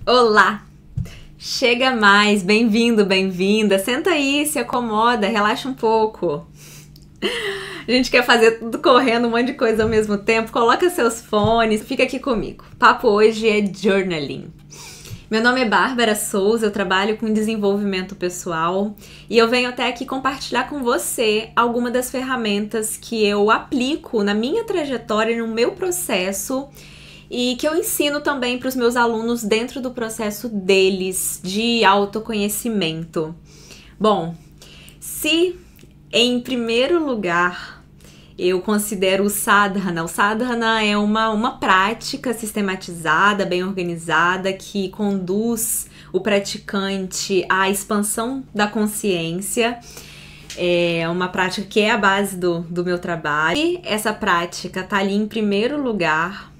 Olá! Chega mais, bem-vindo, bem-vinda. Senta aí, se acomoda, relaxa um pouco. A gente quer fazer tudo correndo, um monte de coisa ao mesmo tempo. Coloca seus fones, fica aqui comigo. O papo hoje é journaling. Meu nome é Bárbara Souza, eu trabalho com desenvolvimento pessoal e eu venho até aqui compartilhar com você algumas das ferramentas que eu aplico na minha trajetória, no meu processo e que eu ensino também para os meus alunos dentro do processo deles de autoconhecimento. Bom, se em primeiro lugar eu considero o sadhana. O sadhana é uma prática sistematizada, bem organizada, que conduz o praticante à expansão da consciência. É uma prática que é a base do meu trabalho. E essa prática tá ali em primeiro lugar.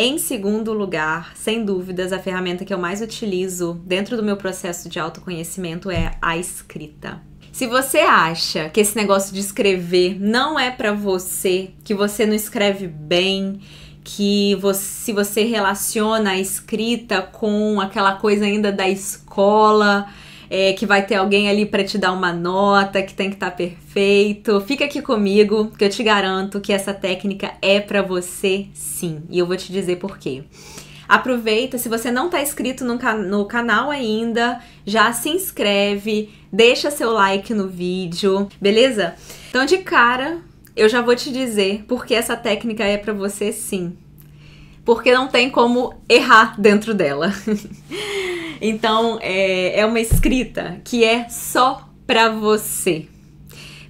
Em segundo lugar, sem dúvidas, a ferramenta que eu mais utilizo dentro do meu processo de autoconhecimento é a escrita. Se você acha que esse negócio de escrever não é pra você, que você não escreve bem, se você relaciona a escrita com aquela coisa ainda da escola, que vai ter alguém ali pra te dar uma nota, que tem que estar perfeito, fica aqui comigo que eu te garanto que essa técnica é pra você sim, e eu vou te dizer por quê. Aproveita, se você não está inscrito no canal ainda, já se inscreve, deixa seu like no vídeo, beleza? Então de cara, eu já vou te dizer porque essa técnica é para você sim. Porque não tem como errar dentro dela. Então é uma escrita que é só para você.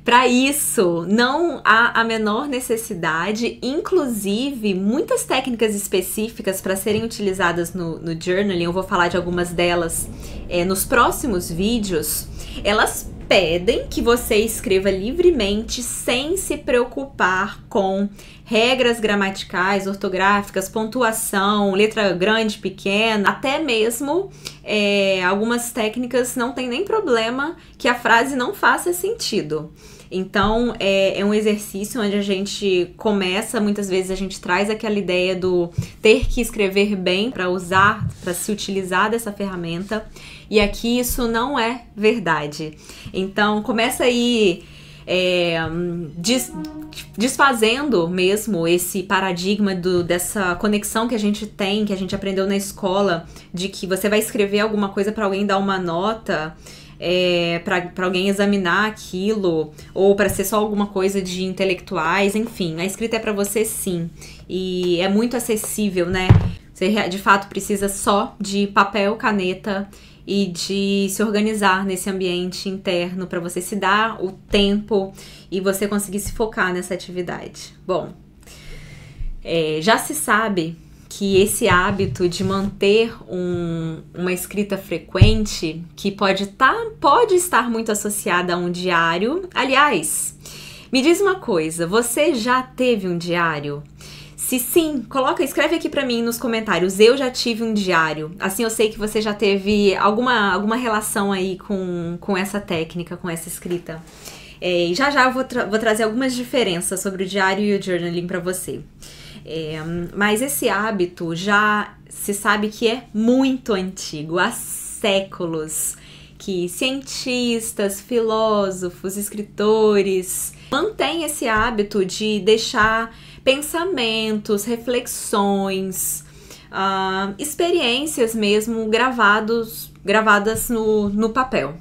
Para isso, não há a menor necessidade, inclusive muitas técnicas específicas para serem utilizadas no journaling, eu vou falar de algumas delas nos próximos vídeos, elas pedem que você escreva livremente sem se preocupar com regras gramaticais, ortográficas, pontuação, letra grande, pequena, até mesmo algumas técnicas não tem nem problema que a frase não faça sentido. Então, é um exercício onde a gente começa, muitas vezes a gente traz aquela ideia do ter que escrever bem para usar, para se utilizar dessa ferramenta, e aqui isso não é verdade. Então, começa aí desfazendo mesmo esse paradigma dessa conexão que a gente tem, que a gente aprendeu na escola, de que você vai escrever alguma coisa para alguém dar uma nota, para alguém examinar aquilo, ou para ser só alguma coisa de intelectuais, enfim, a escrita é para você sim, e é muito acessível, né? Você de fato precisa só de papel, caneta e de se organizar nesse ambiente interno para você se dar o tempo e você conseguir se focar nessa atividade. Bom, já se sabe que esse hábito de manter uma escrita frequente, que pode estar muito associada a um diário. Aliás, me diz uma coisa, você já teve um diário? Se sim, escreve aqui pra mim nos comentários, eu já tive um diário. Assim eu sei que você já teve alguma relação aí com essa técnica, com essa escrita. E já eu vou trazer algumas diferenças sobre o diário e o journaling pra você. Mas esse hábito já se sabe que é muito antigo, há séculos que cientistas, filósofos, escritores mantêm esse hábito de deixar pensamentos, reflexões, experiências mesmo gravadas no papel.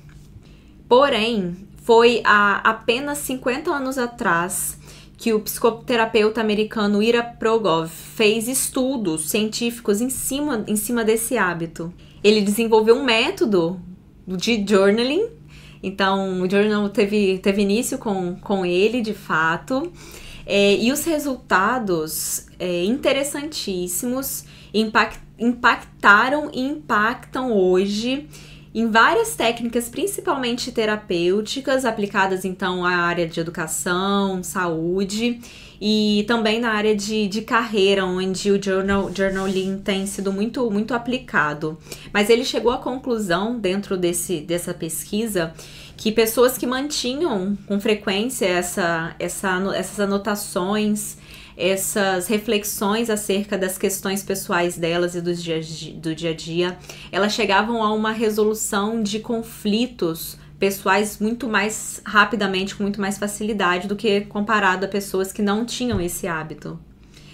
Porém, foi há apenas 50 anos atrás que o psicoterapeuta americano Ira Progoff fez estudos científicos em cima desse hábito. Ele desenvolveu um método de journaling, então o journal teve início com ele, de fato, e os resultados interessantíssimos impactaram e impactam hoje em várias técnicas, principalmente terapêuticas, aplicadas então à área de educação, saúde e também na área de carreira, onde o journaling tem sido muito, muito aplicado. Mas ele chegou à conclusão, dentro dessa pesquisa, que pessoas que mantinham com frequência essas anotações, essas reflexões acerca das questões pessoais delas e do dia a dia, elas chegavam a uma resolução de conflitos pessoais muito mais rapidamente, com muito mais facilidade do que comparado a pessoas que não tinham esse hábito.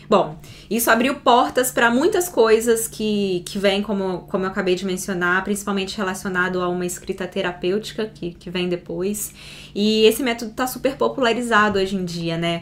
Bom, isso abriu portas para muitas coisas que vêm, como eu acabei de mencionar, principalmente relacionado a uma escrita terapêutica, que vem depois. E esse método está super popularizado hoje em dia, né?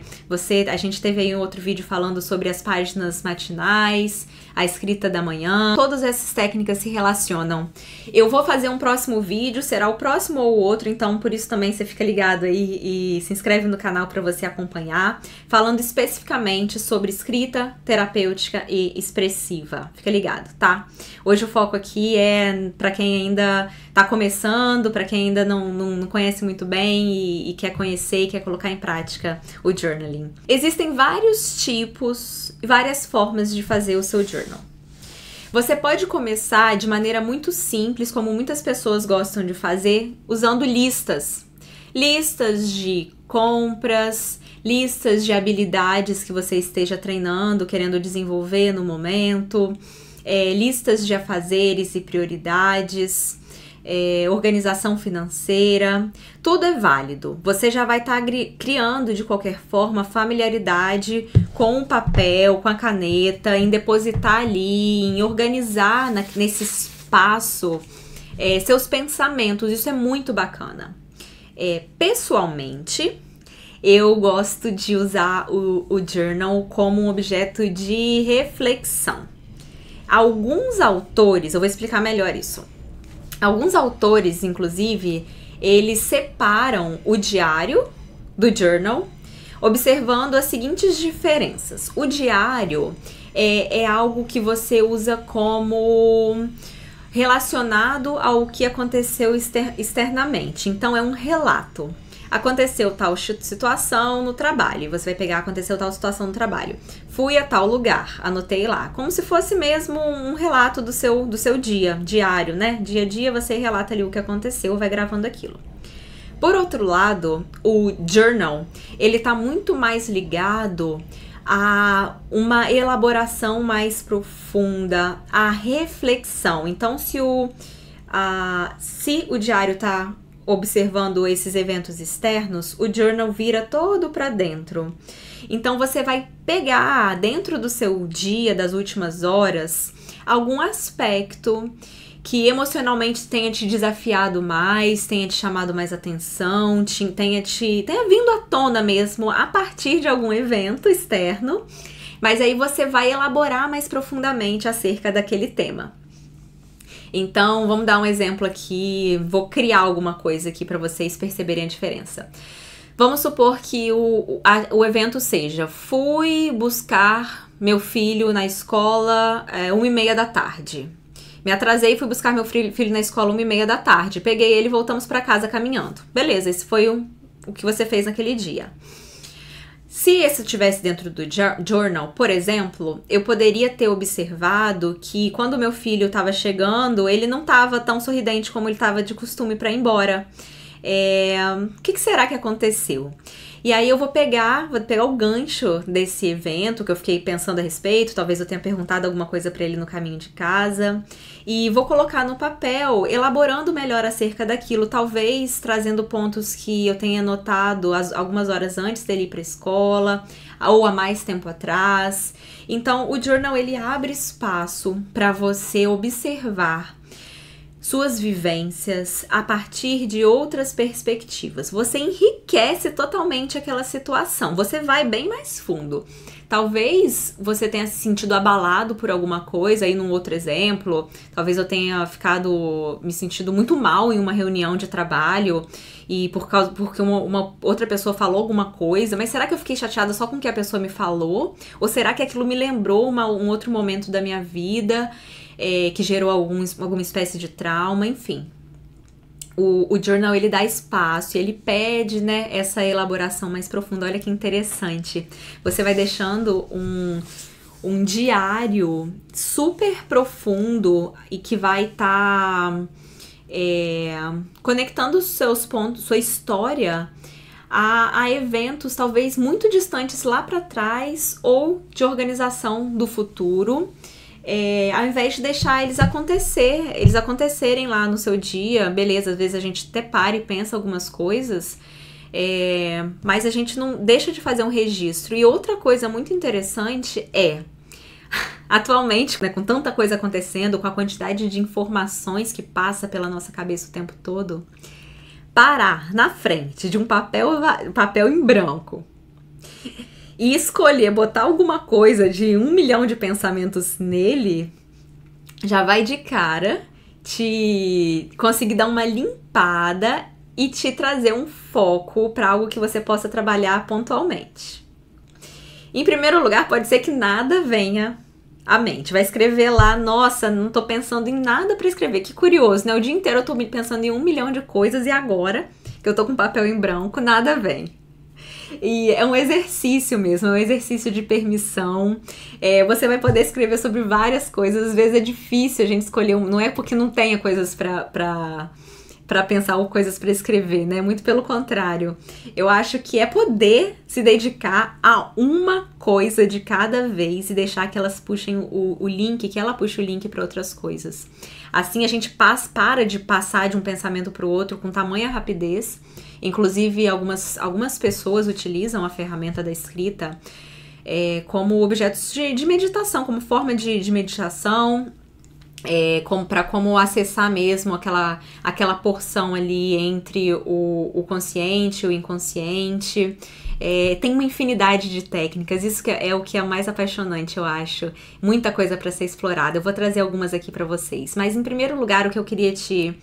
A gente teve aí um outro vídeo falando sobre as páginas matinais, a escrita da manhã, todas essas técnicas se relacionam. Eu vou fazer um próximo vídeo, será o próximo ou o outro, então por isso também você fica ligado aí e se inscreve no canal para você acompanhar, falando especificamente sobre escrita terapêutica e expressiva. Fica ligado, tá? Hoje o foco aqui é para quem ainda tá começando, para quem ainda não conhece muito bem e quer conhecer e quer colocar em prática o journaling. Existem vários tipos, várias formas de fazer o seu journal. Você pode começar de maneira muito simples, como muitas pessoas gostam de fazer, usando listas. Listas de compras, listas de habilidades que você esteja treinando, querendo desenvolver no momento, listas de afazeres e prioridades, organização financeira, tudo é válido. Você já vai estar criando de qualquer forma familiaridade com o papel, com a caneta, em depositar ali, em organizar nesse espaço seus pensamentos. Isso é muito bacana. Pessoalmente, eu gosto de usar o journal como um objeto de reflexão. Alguns autores, eu vou explicar melhor isso. Alguns autores, inclusive, eles separam o diário do journal, observando as seguintes diferenças. O diário é algo que você usa como relacionado ao que aconteceu externamente. Então, é um relato. Aconteceu tal situação no trabalho. Você vai pegar, aconteceu tal situação no trabalho. Fui a tal lugar, anotei lá. Como se fosse mesmo um relato do seu dia, diário, né? Dia a dia você relata ali o que aconteceu, vai gravando aquilo. Por outro lado, o journal, ele tá muito mais ligado a uma elaboração mais profunda, a reflexão. Então, se o diário tá observando esses eventos externos, o journal vira todo para dentro. Então você vai pegar dentro do seu dia, das últimas horas, algum aspecto que emocionalmente tenha te desafiado mais, tenha te chamado mais atenção, tenha vindo à tona mesmo a partir de algum evento externo, mas aí você vai elaborar mais profundamente acerca daquele tema. Então, vamos dar um exemplo aqui, vou criar alguma coisa aqui para vocês perceberem a diferença. Vamos supor que o evento seja: fui buscar meu filho na escola 1h30 da tarde. Me atrasei e fui buscar meu filho na escola 1h30 da tarde. Peguei ele e voltamos para casa caminhando. Beleza, esse foi o que você fez naquele dia. Se esse estivesse dentro do journal, por exemplo, eu poderia ter observado que quando meu filho estava chegando, ele não estava tão sorridente como ele estava de costume para ir embora. O que será que aconteceu? E aí eu vou pegar o gancho desse evento que eu fiquei pensando a respeito, talvez eu tenha perguntado alguma coisa para ele no caminho de casa, e vou colocar no papel, elaborando melhor acerca daquilo, talvez trazendo pontos que eu tenha notado algumas horas antes dele ir para a escola, ou há mais tempo atrás. Então o journal, ele abre espaço para você observar suas vivências a partir de outras perspectivas. Você enriquece totalmente aquela situação. Você vai bem mais fundo. Talvez você tenha se sentido abalado por alguma coisa, aí num outro exemplo, talvez eu tenha me sentido muito mal em uma reunião de trabalho e porque uma outra pessoa falou alguma coisa, mas será que eu fiquei chateada só com o que a pessoa me falou? Ou será que aquilo me lembrou um outro momento da minha vida que gerou alguma espécie de trauma? Enfim. O journal, ele dá espaço e ele pede, né, essa elaboração mais profunda. Olha que interessante. Você vai deixando um diário super profundo e que vai estar conectando os seus pontos, sua história, a eventos talvez muito distantes lá para trás ou de organização do futuro. Ao invés de deixar eles acontecerem lá no seu dia, beleza, às vezes a gente até para e pensa algumas coisas, mas a gente não deixa de fazer um registro. E outra coisa muito interessante atualmente, né, com tanta coisa acontecendo, com a quantidade de informações que passa pela nossa cabeça o tempo todo, parar na frente de um papel em branco e escolher botar alguma coisa de 1 milhão de pensamentos nele, já vai de cara te conseguir dar uma limpada e te trazer um foco para algo que você possa trabalhar pontualmente. Em primeiro lugar, pode ser que nada venha à mente. Vai escrever lá, nossa, não tô pensando em nada para escrever. Que curioso, né? O dia inteiro eu tô pensando em 1 milhão de coisas e agora que eu tô com papel em branco, nada vem. E é um exercício mesmo, é um exercício de permissão. Você vai poder escrever sobre várias coisas. Às vezes é difícil a gente escolher, não é porque não tenha coisas pra pensar ou coisas pra escrever, né? Muito pelo contrário. Eu acho que é poder se dedicar a uma coisa de cada vez e deixar que elas puxem o link, que ela puxe o link para outras coisas. Assim a gente para de passar de um pensamento para o outro com tamanha rapidez. Inclusive, algumas pessoas utilizam a ferramenta da escrita como objetos de meditação, como forma de meditação, como acessar mesmo aquela porção ali entre o consciente e o inconsciente. Tem uma infinidade de técnicas, isso que é o que é mais apaixonante, eu acho. Muita coisa para ser explorada. Eu vou trazer algumas aqui para vocês. Mas, em primeiro lugar, o que eu queria te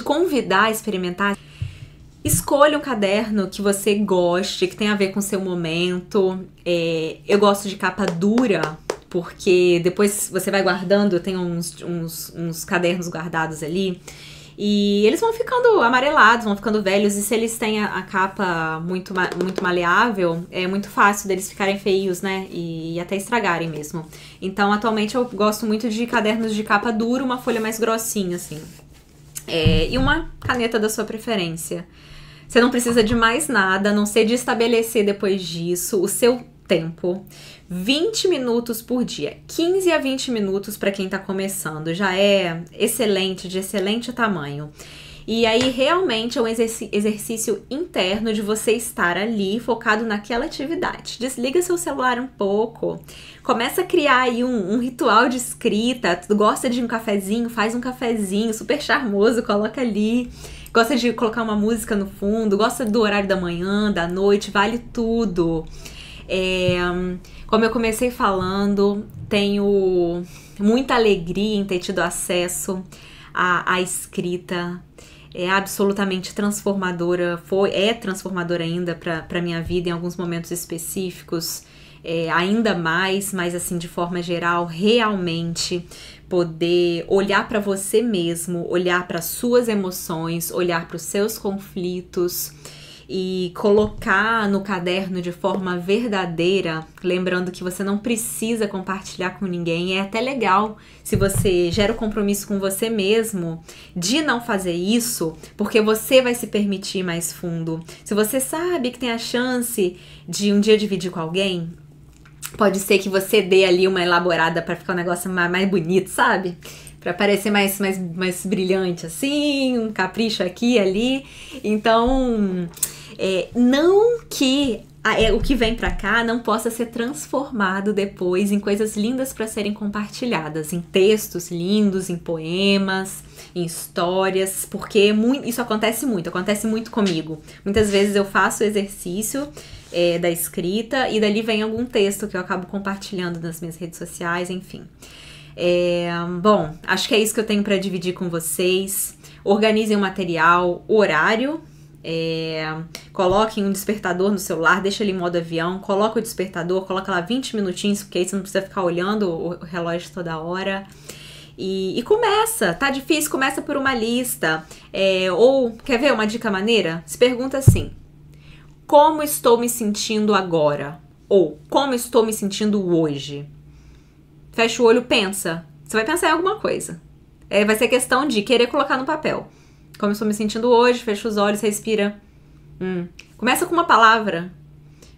convidar a experimentar: escolha um caderno que você goste, que tenha a ver com o seu momento. Eu gosto de capa dura, porque depois você vai guardando. Eu tenho uns cadernos guardados ali, e eles vão ficando amarelados, vão ficando velhos, e se eles têm a capa muito maleável, é muito fácil deles ficarem feios, né, e até estragarem mesmo. Então, atualmente eu gosto muito de cadernos de capa dura, uma folha mais grossinha, assim. E uma caneta da sua preferência. Você não precisa de mais nada, a não ser de estabelecer depois disso o seu tempo. 20 minutos por dia, 15 a 20 minutos para quem tá começando, já é excelente, de excelente tamanho. E aí realmente é um exercício interno de você estar ali focado naquela atividade. Desliga seu celular um pouco, começa a criar aí um ritual de escrita. Tu gosta de um cafezinho, faz um cafezinho super charmoso, coloca ali. Gosta de colocar uma música no fundo, gosta do horário da manhã, da noite, vale tudo. Como eu comecei falando, tenho muita alegria em ter tido acesso à escrita. É absolutamente transformadora, é transformadora ainda para minha vida em alguns momentos específicos, ainda mais, mas assim, de forma geral, realmente poder olhar para você mesmo, olhar para suas emoções, olhar para os seus conflitos e colocar no caderno de forma verdadeira, lembrando que você não precisa compartilhar com ninguém. É até legal se você gera o compromisso com você mesmo de não fazer isso, porque você vai se permitir mais fundo. Se você sabe que tem a chance de um dia dividir com alguém, pode ser que você dê ali uma elaborada para ficar um negócio mais bonito, sabe? Para parecer mais brilhante assim, um capricho aqui e ali. Então, não que o que vem pra cá não possa ser transformado depois em coisas lindas para serem compartilhadas, em textos lindos, em poemas, em histórias, porque isso acontece muito comigo. Muitas vezes eu faço o exercício da escrita e dali vem algum texto que eu acabo compartilhando nas minhas redes sociais, enfim. Bom, acho que é isso que eu tenho para dividir com vocês. Organizem o material, o horário. Coloquem um despertador no celular, deixa ele em modo avião, coloca o despertador, coloca lá 20 minutinhos, porque aí você não precisa ficar olhando o relógio toda hora. E começa, tá difícil, começa por uma lista. Ou, quer ver uma dica maneira? Se pergunta assim: como estou me sentindo agora? Ou, como estou me sentindo hoje? Fecha o olho, pensa. Você vai pensar em alguma coisa. Vai ser questão de querer colocar no papel. Como eu estou me sentindo hoje, fecha os olhos, respira. Começa com uma palavra.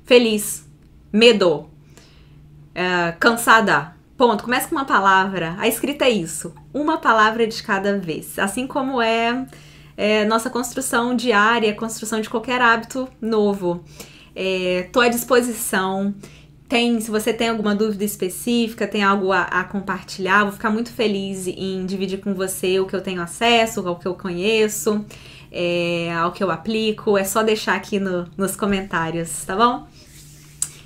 Feliz, medo, cansada. Ponto. Começa com uma palavra. A escrita é isso. Uma palavra de cada vez. Assim como é nossa construção diária, construção de qualquer hábito novo. Tô à disposição. Se você tem alguma dúvida específica, tem algo a compartilhar, vou ficar muito feliz em dividir com você o que eu tenho acesso, o que eu conheço, ao que eu aplico. É só deixar aqui nos comentários, tá bom?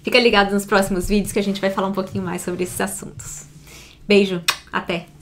Fica ligado nos próximos vídeos que a gente vai falar um pouquinho mais sobre esses assuntos. Beijo, até!